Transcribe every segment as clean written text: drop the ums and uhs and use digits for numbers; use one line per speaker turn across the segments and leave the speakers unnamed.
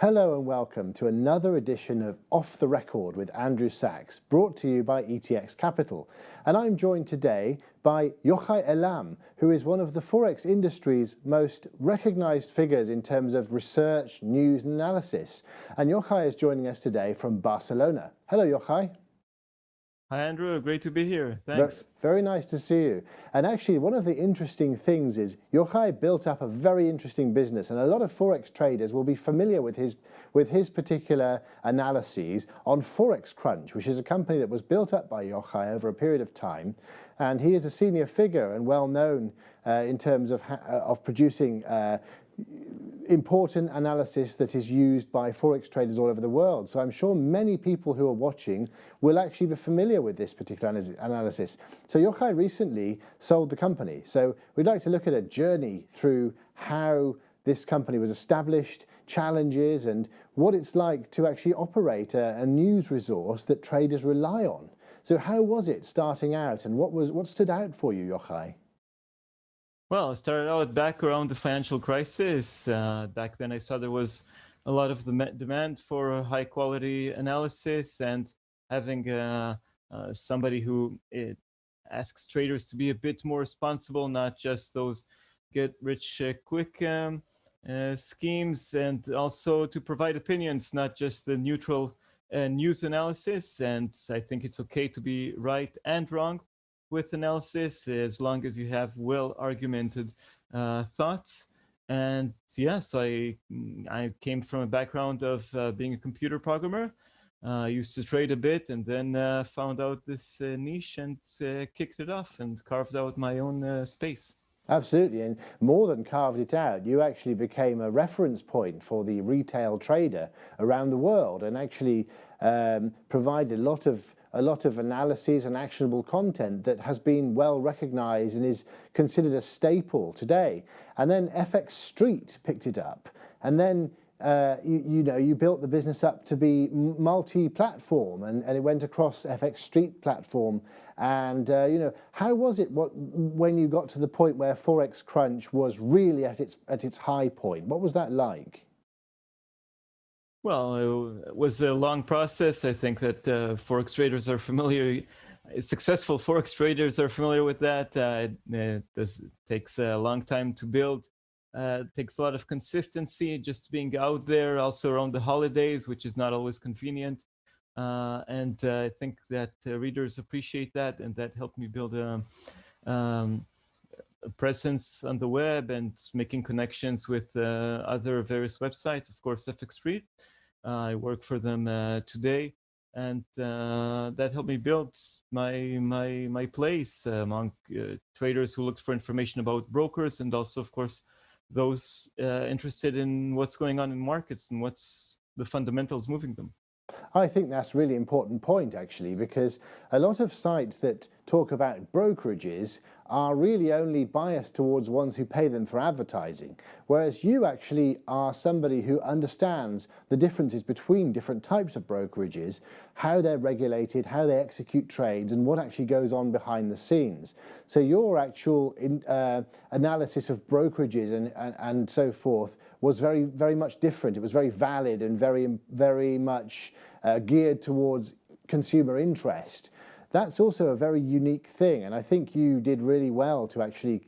Hello and welcome to another edition of Off the Record with Andrew Sachs, brought to you by ETX Capital. And I'm joined today by Yohay Elam, who is one of the Forex industry's most recognized figures in terms of research, news and analysis. And Yohay is joining us today from Barcelona. Hello, Yohay.
Hi, Andrew. Great to be here. Thanks.
Very nice to see you. And actually, one of the interesting things is Yohay built up a very interesting business, and a lot of Forex traders will be familiar with his particular analyses on Forex Crunch, which is a company that was built up by Yohay over a period of time. And he is a senior figure and well known in terms of producing important analysis that is used by Forex traders all over the world. So I'm sure many people who are watching will actually be familiar with this particular analysis. So Yohay recently sold the company. So we'd like to look at a journey through how this company was established, challenges, and what it's like to actually operate a news resource that traders rely on. So how was it starting out, and what stood out for you, Yohay?
Well, I started out back around the financial crisis. Back then, I saw there was a lot of demand for high quality analysis, and having somebody who asks traders to be a bit more responsible, not just those get rich quick schemes, and also to provide opinions, not just the neutral news analysis. And I think it's okay to be right and wrong with analysis, as long as you have well argumented thoughts. And yeah, so I came from a background of being a computer programmer. I used to trade a bit, and then found out this niche and kicked it off and carved out my own space.
Absolutely, and more than carved it out, you actually became a reference point for the retail trader around the world, and actually provided a lot of analyses and actionable content that has been well recognized and is considered a staple today. And then FX Street picked it up, and then you built the business up to be multi-platform, and it went across FX Street platform. And how was it when you got to the point where Forex Crunch was really at its high point? What was that like?
Well, it was a long process. I think that Forex traders are familiar, successful Forex traders are familiar with that. It takes a long time to build. It takes a lot of consistency, just being out there, also around the holidays, which is not always convenient. And I think that readers appreciate that, and that helped me build a presence on the web and making connections with other various websites. Of course, FX Street. I work for them today, and that helped me build my place among traders who looked for information about brokers, and also, of course, those interested in what's going on in markets and what's the fundamentals moving them.
I think that's a really important point, actually, because a lot of sites that talk about brokerages are really only biased towards ones who pay them for advertising, whereas you actually are somebody who understands the differences between different types of brokerages, how they're regulated, how they execute trades, and what actually goes on behind the scenes. So your actual analysis of brokerages and so forth was very, very much different. It was very valid and very, very much geared towards consumer interest. That's also a very unique thing, and I think you did really well to actually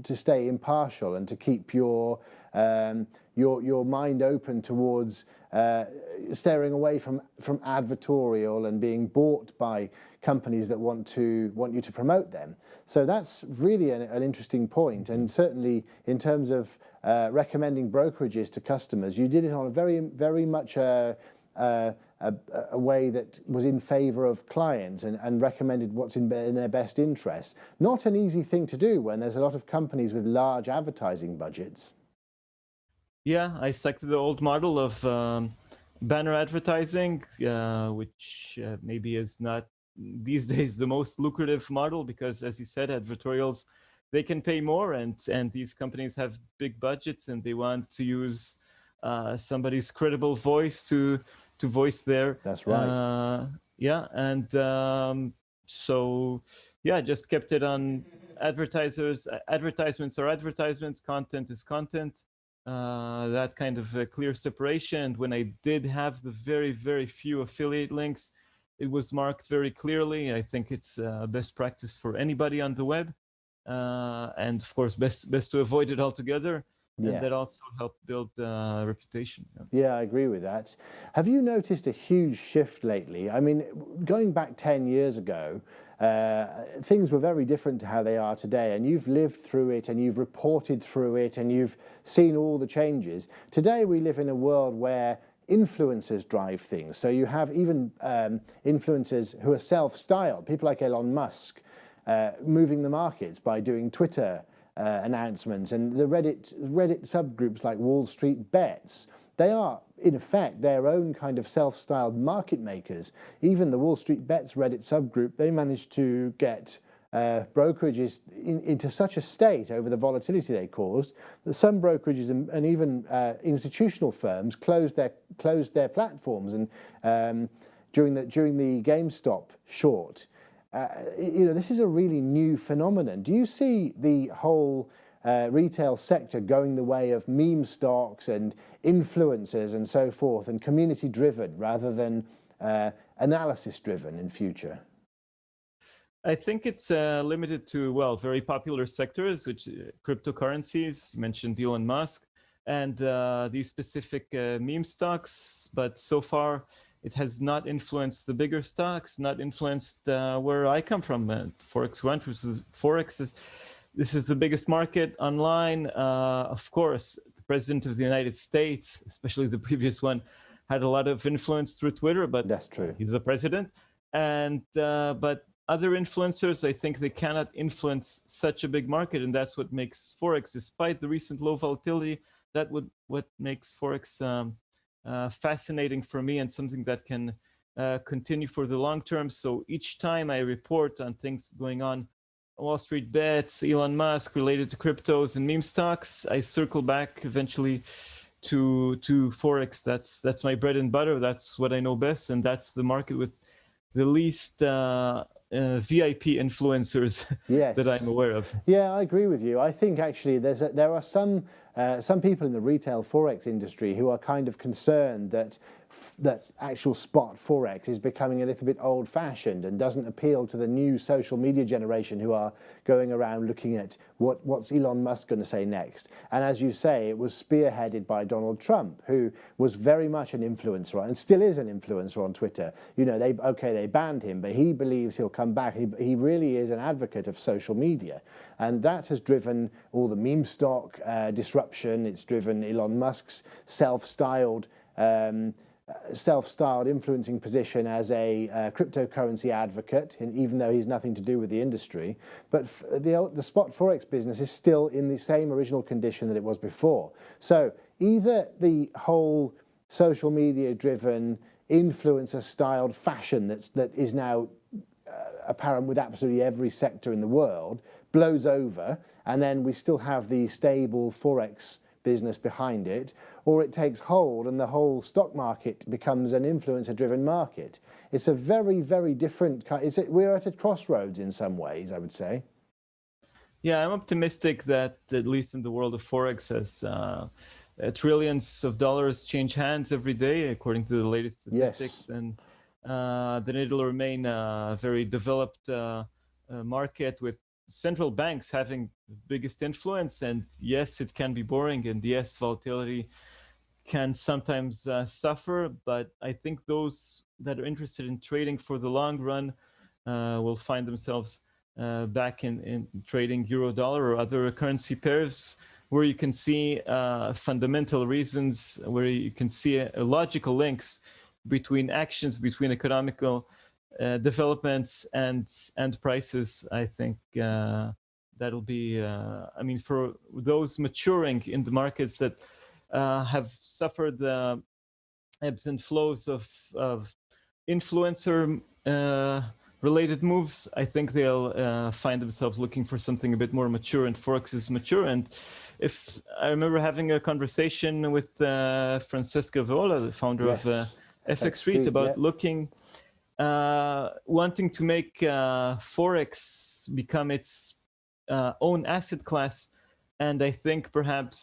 stay impartial and to keep your mind open towards steering away from advertorial and being bought by companies that want you to promote them. So that's really an interesting point, and certainly in terms of recommending brokerages to customers, you did it on a very, very much a way that was in favor of clients and recommended what's in their best interest. Not an easy thing to do when there's a lot of companies with large advertising budgets.
Yeah, I stuck to the old model of banner advertising, which maybe is not these days the most lucrative model, because, as you said, advertorials, they can pay more, and these companies have big budgets, and they want to use somebody's credible voice to voice their.
That's right.
Yeah, and so yeah, just kept it on advertisers. Advertisements are advertisements. Content is content. that kind of clear separation. And when I did have the very, very few affiliate links, it was marked very clearly. I think it's best practice for anybody on the web. And of course, best to avoid it altogether. And that also helped build reputation.
Yeah, I agree with that. Have you noticed a huge shift lately? I mean, going back 10 years ago, things were very different to how they are today, and you've lived through it and you've reported through it and you've seen all the changes. Today we live in a world where influencers drive things. So you have even influencers who are self-styled, people like Elon Musk, moving the markets by doing Twitter announcements, and the Reddit subgroups like Wall Street Bets. They are, in effect, their own kind of self-styled market makers. Even the Wall Street Bets Reddit subgroup, they managed to get brokerages into such a state over the volatility they caused that some brokerages and even institutional firms closed their platforms. And during the GameStop short, this is a really new phenomenon. Do you see the whole retail sector going the way of meme stocks and influencers and so forth, and community driven rather than analysis driven in future?
I think it's limited to, well, very popular sectors, which cryptocurrencies, you mentioned Elon Musk, and these specific meme stocks. But so far, it has not influenced the bigger stocks, not influenced where I come from, Forex Ranch, which is this is the biggest market online. Of course, the president of the United States, especially the previous one, had a lot of influence through Twitter, but
that's true.
He's the president. And but other influencers, I think they cannot influence such a big market, and that's what makes Forex, despite the recent low volatility, what makes Forex fascinating for me and something that can continue for the long term. So each time I report on things going on, Wall Street Bets, Elon Musk related to cryptos and meme stocks, I circle back eventually to Forex. That's my bread and butter. That's what I know best, and that's the market with the least VIP influencers that I'm aware of.
Yeah, I agree with you. I think actually there are some people in the retail Forex industry who are kind of concerned that actual spot Forex is becoming a little bit old-fashioned and doesn't appeal to the new social media generation who are going around looking at what's Elon Musk going to say next. And as you say, it was spearheaded by Donald Trump, who was very much an influencer and still is an influencer on Twitter. You know, they banned him, but he believes he'll come back. He really is an advocate of social media. And that has driven all the meme stock disruption. It's driven Elon Musk's self-styled influencing position as a cryptocurrency advocate, and even though he's nothing to do with the industry. But the spot Forex business is still in the same original condition that it was before. So either the whole social media driven influencer styled fashion that is now apparent with absolutely every sector in the world blows over, and then we still have the stable Forex business behind it, or it takes hold and the whole stock market becomes an influencer-driven market. It's a very, very different kind. We're at a crossroads in some ways, I would say.
Yeah, I'm optimistic that at least in the world of Forex, as trillions of dollars change hands every day, according to the latest statistics, and then it'll remain a very developed market with central banks having the biggest influence. And yes, it can be boring, and yes, volatility can sometimes suffer, but I think those that are interested in trading for the long run will find themselves back in trading euro dollar or other currency pairs, where you can see fundamental reasons, where you can see logical links between actions, between economical developments and prices. I think that'll be, I mean, for those maturing in the markets that have suffered the ebbs and flows of influencer related moves, I think they'll find themselves looking for something a bit more mature, and Forex is mature. And if I remember having a conversation with Francesca Vola, the founder of FX Street, about looking wanting to make Forex become its own asset class And I think perhaps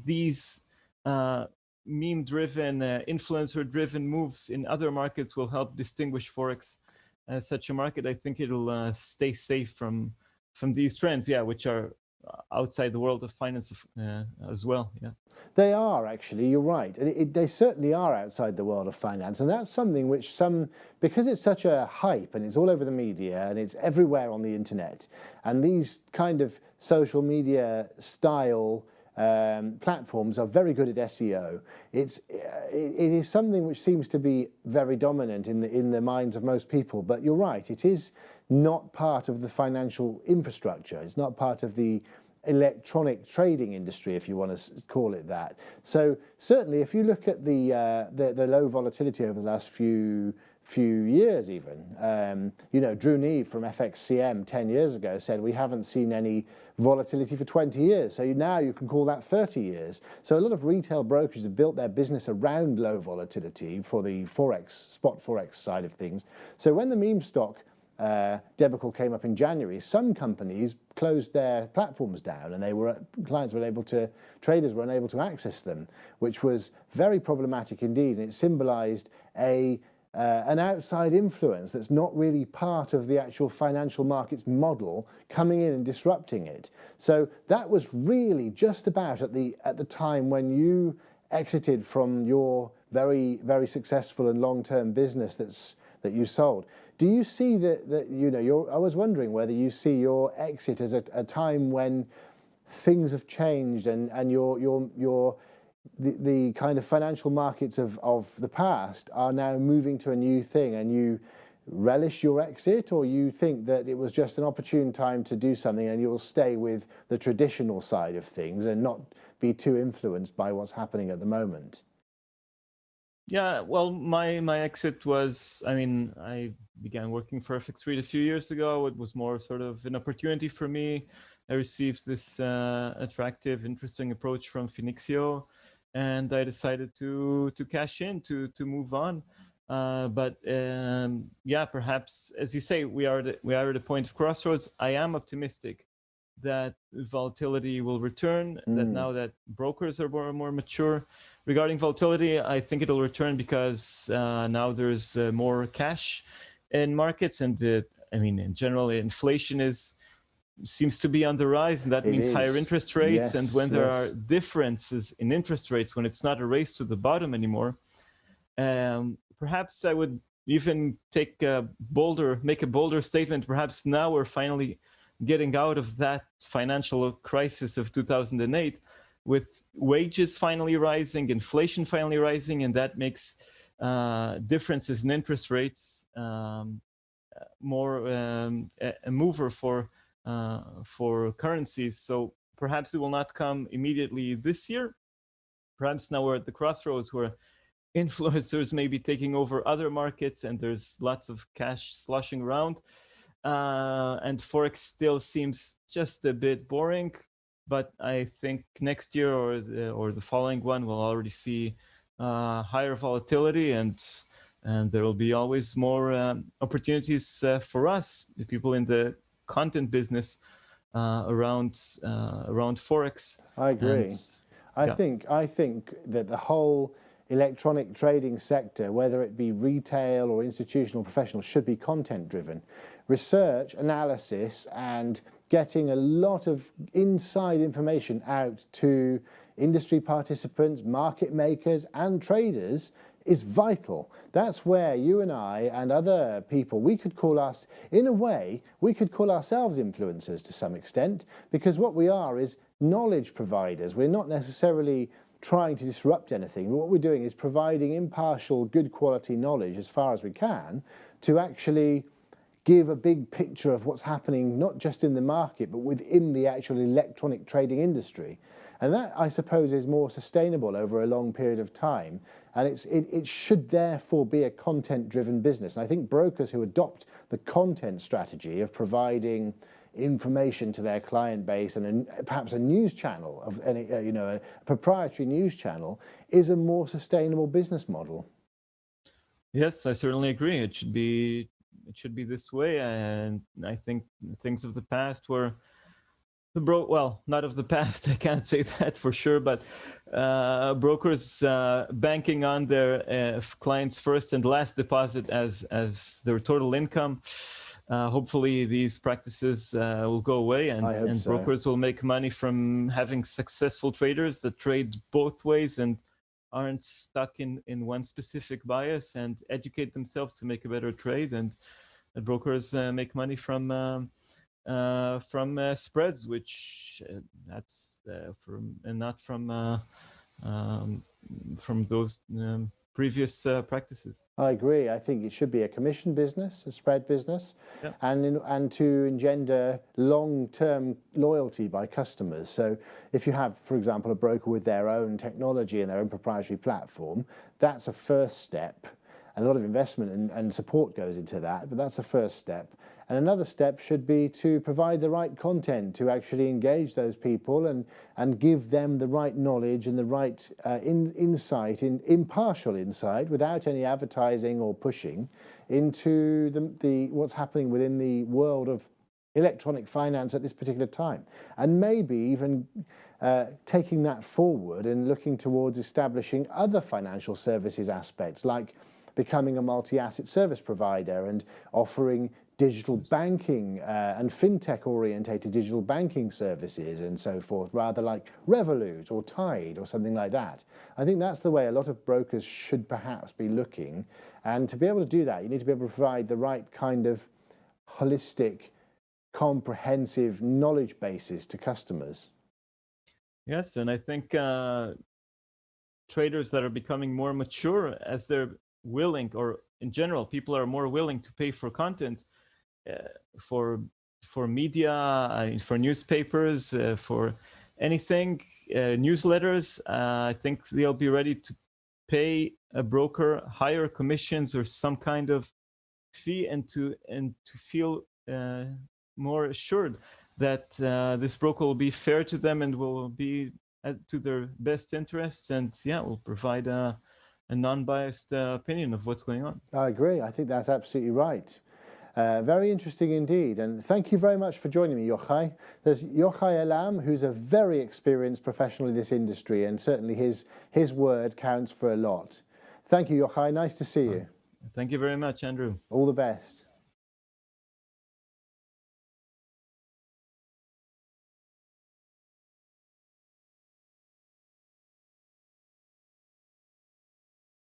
these meme-driven, influencer-driven moves in other markets will help distinguish Forex as such a market. I think it'll stay safe from these trends, yeah, which are outside the world of finance as well. Yeah,
they are actually. You're right, and they certainly are outside the world of finance, and that's something which because it's such a hype and it's all over the media and it's everywhere on the internet, and these kind of social media style platforms are very good at SEO. It is something which seems to be very dominant in the minds of most people. But you're right, it is not part of the financial infrastructure. It's not part of the electronic trading industry, if you want to call it that. So certainly, if you look at the low volatility over the last few years, even Drew Neve from FXCM 10 years ago said we haven't seen any volatility for 20 years. So now you can call that 30 years. So a lot of retail brokers have built their business around low volatility for the spot Forex side of things. So when the meme stock debacle came up in January, some companies closed their platforms down, and traders were unable to access them, which was very problematic indeed. And it symbolized an outside influence that's not really part of the actual financial markets model coming in and disrupting it. So that was really just about at the time when you exited from your very, very successful and long-term business that you sold. Do you see that I was wondering whether you see your exit as a time when things have changed and the kind of financial markets of the past are now moving to a new thing, and you relish your exit, or you think that it was just an opportune time to do something and you'll stay with the traditional side of things and not be too influenced by what's happening at the moment?
Yeah, well, my exit was, I began working for FX a few years ago. It was more sort of an opportunity for me. I received this attractive, interesting approach from Phoenixio, and I decided to cash in, to move on. But perhaps, as you say, we are at a point of crossroads. I am optimistic that volatility will return, that now that brokers are more mature. Regarding volatility, I think it'll return because now there's more cash in markets, and in general, inflation seems to be on the rise, and that means higher interest rates.
Yes,
and when there are differences in interest rates, when it's not a race to the bottom anymore, perhaps I would even make a bolder statement. Perhaps now we're finally getting out of that financial crisis of 2008, with wages finally rising, inflation finally rising, and that makes differences in interest rates more a mover for currencies. So perhaps it will not come immediately this year. Perhaps now we're at the crossroads where influencers may be taking over other markets, and there's lots of cash sloshing around. And Forex still seems just a bit boring, but I think next year or the following one we'll already see higher volatility, and there will be always more opportunities for us, the people in the content business, around Forex.
I agree. I think that the whole electronic trading sector, whether it be retail or institutional, professional, should be content driven. Research, analysis, and getting a lot of inside information out to industry participants, market makers, and traders is vital. That's where you and I and other people, we could call ourselves influencers to some extent, because what we are is knowledge providers. We're not necessarily trying to disrupt anything. What we're doing is providing impartial, good quality knowledge as far as we can to actually give a big picture of what's happening, not just in the market, but within the actual electronic trading industry. And that, I suppose, is more sustainable over a long period of time. And it should therefore be a content-driven business. And I think brokers who adopt the content strategy of providing information to their client base and perhaps a news channel, a proprietary news channel, is a more sustainable business model.
Yes, I certainly agree. It should be this way, and I think things of the past were well, not of the past, I can't say that for sure, but brokers banking on their clients' first and last deposit as their total income. Hopefully these practices will go away, and
so.
brokers will make money from having successful traders that trade both ways and aren't stuck in one specific bias, and educate themselves to make a better trade. And brokers make money from spreads, which that's from, and not from those previous practices.
I agree. I think it should be a commission business, a spread business,
Yeah.
and to engender long-term loyalty by customers. So if you have, for example, a broker with their own technology and their own proprietary platform, that's a first step. A lot of investment and support goes into that, but that's the first step. And another step should be to provide the right content to actually engage those people and give them the right knowledge and the right insight, impartial insight, without any advertising or pushing, into the what's happening within the world of electronic finance at this particular time. And maybe even taking that forward and looking towards establishing other financial services aspects, like becoming a multi-asset service provider and offering digital banking and fintech orientated digital banking services and so forth, rather like Revolut or Tide or something like that. I think that's the way a lot of brokers should perhaps be looking. And to be able to do that, you need to be able to provide the right kind of holistic, comprehensive knowledge basis to customers.
Yes, and I think traders that are becoming more mature, as they're willing, or in general, people are more willing to pay for content, for media, for newspapers, for anything, newsletters. I think they'll be ready to pay a broker higher commissions or some kind of fee, and to feel more assured that this broker will be fair to them and will be to their best interests, and will provide a non-biased opinion of what's going on.
I agree. I think that's absolutely right. Very interesting indeed. And thank you very much for joining me, Yohay. There's Yohay Elam, who's a very experienced professional in this industry, and certainly his word counts for a lot. Thank you, Yohay. Nice to see you.
Thank you very much, Andrew.
All the best.